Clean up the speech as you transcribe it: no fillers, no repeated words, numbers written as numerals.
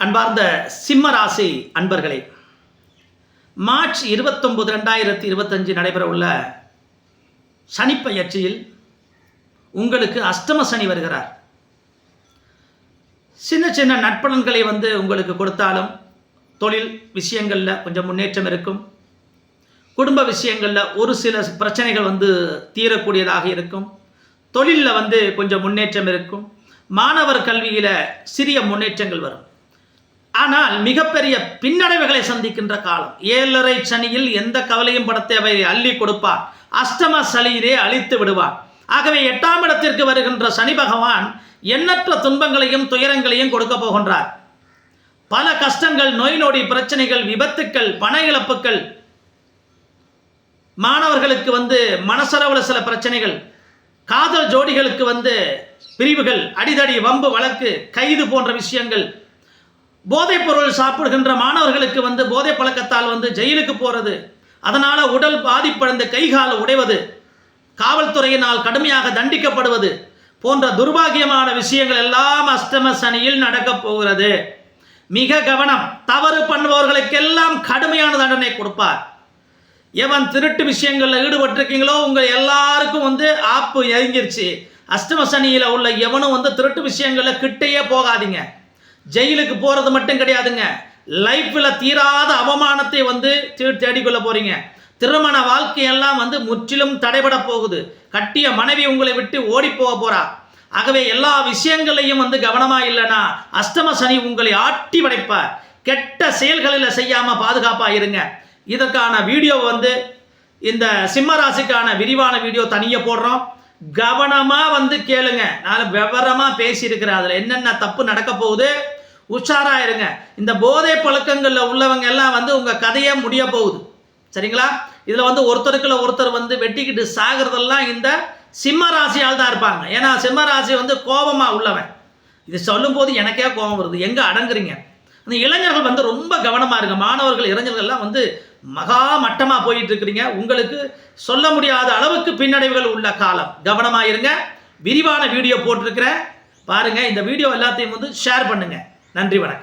அன்பார்ந்த சிம்ம ராசி அன்பர்களே, மார்ச் 29, 2025 நடைபெறவுள்ள சனிப்பெயர்ச்சியில் உங்களுக்கு அஷ்டம சனி வருகிறார். சின்ன சின்ன நட்பலன்களை உங்களுக்கு கொடுத்தாலும் தொழில் விஷயங்களில் கொஞ்சம் முன்னேற்றம் இருக்கும். குடும்ப விஷயங்களில் ஒரு சில பிரச்சனைகள் தீரக்கூடியதாக இருக்கும். தொழிலில் கொஞ்சம் முன்னேற்றம் இருக்கும். மாணவர் கல்வியில் சிறிய முன்னேற்றங்கள் வரும். ஆனால் மிகப்பெரிய பின்னடைவுகளை சந்திக்கின்ற காலம். 7.5 சனியில் எந்த கவலையும் பட தேவை, அள்ளி கொடுப்பார். அஷ்டம சனியிலே அழித்து விடுவார். ஆகவே 8ஆம் இடத்திற்கு வருகின்ற சனி பகவான் எண்ணற்ற துன்பங்களையும் துயரங்களையும் கொடுக்க போகின்றார். பல கஷ்டங்கள், நோய் நொடி பிரச்சனைகள், விபத்துக்கள், பண இழப்புகள், மாணவர்களுக்கு மனசளவில் சில பிரச்சனைகள், காதல் ஜோடிகளுக்கு பிரிவுகள், அடிதடி, வம்பு, வழக்கு, கைது போன்ற விஷயங்கள், போதைப் பொருள் சாப்பிடுகின்ற மாணவர்களுக்கு போதை பழக்கத்தால் ஜெயிலுக்கு போகிறது, அதனால் உடல் பாதிப்படைந்து கைகால உடைவது, காவல்துறையினால் கடுமையாக தண்டிக்கப்படுவது போன்ற துர்பாகியமான விஷயங்கள் எல்லாம் அஷ்டம சனியில் நடக்கப் போகிறது. மிக கவனம். தவறு பண்ணுபவர்களுக்கெல்லாம் கடுமையான தண்டனை கொடுப்பார். எவன் திருட்டு விஷயங்களில் ஈடுபட்டிருக்கீங்களோ உங்கள் எல்லாருக்கும் ஆப்பு இறங்கிருச்சு. அஷ்டம சனியில் உள்ள எவனும் திருட்டு விஷயங்களில் கிட்டையே போகாதீங்க. ஜெயிலுக்கு போகிறது மட்டும் கிடையாதுங்க, லைஃப்பில் தீராத அவமானத்தை தேடிக்கொள்ள போகிறீங்க. திருமண வாழ்க்கையெல்லாம் முற்றிலும் தடைபட போகுது. கட்டிய மனைவி உங்களை விட்டு ஓடி போக போகிறா. ஆகவே எல்லா விஷயங்களையும் கவனமாக இல்லைன்னா அஷ்டம சனி உங்களை ஆட்டி படைப்பார். கெட்ட செயல்களில் செய்யாமல் பாதுகாப்பாக இருங்க. இதற்கான வீடியோ இந்த சிம்ம ராசிக்கான விரிவான வீடியோ தனியாக போடுறோம். கவனமாக கேளுங்க. நான் விவரமாக பேசியிருக்கிறேன். அதில் என்னென்ன தப்பு நடக்க போகுது, உஷாராக இருங்க. இந்த போதை பழக்கங்களில் உள்ளவங்க எல்லாம் உங்கள் கதையே முடிய போகுது. சரிங்களா? இதில் ஒருத்தருக்குள்ள ஒருத்தர் வெட்டிக்கிட்டு சாகிறதெல்லாம் இந்த சிம்ம ராசியால் தான் இருப்பாங்க. ஏன்னா சிம்ம ராசி கோபமாக உள்ளவன். இது சொல்லும்போது எனக்கே கோபம் வருது. எங்கே அடங்குறீங்க? அந்த இளைஞர்கள் ரொம்ப கவனமாக இருங்க. மாணவர்கள், இளைஞர்கள்லாம் மகா மட்டமாக போயிட்டு இருக்கிறீங்க. உங்களுக்கு சொல்ல முடியாத அளவுக்கு பின்னடைவுகள் உள்ள காலம். கவனமாக இருங்க. விரிவான வீடியோ போட்டிருக்கிறேன் பாருங்கள். இந்த வீடியோ எல்லாத்தையும் ஷேர் பண்ணுங்கள். நன்றி, வணக்கம்.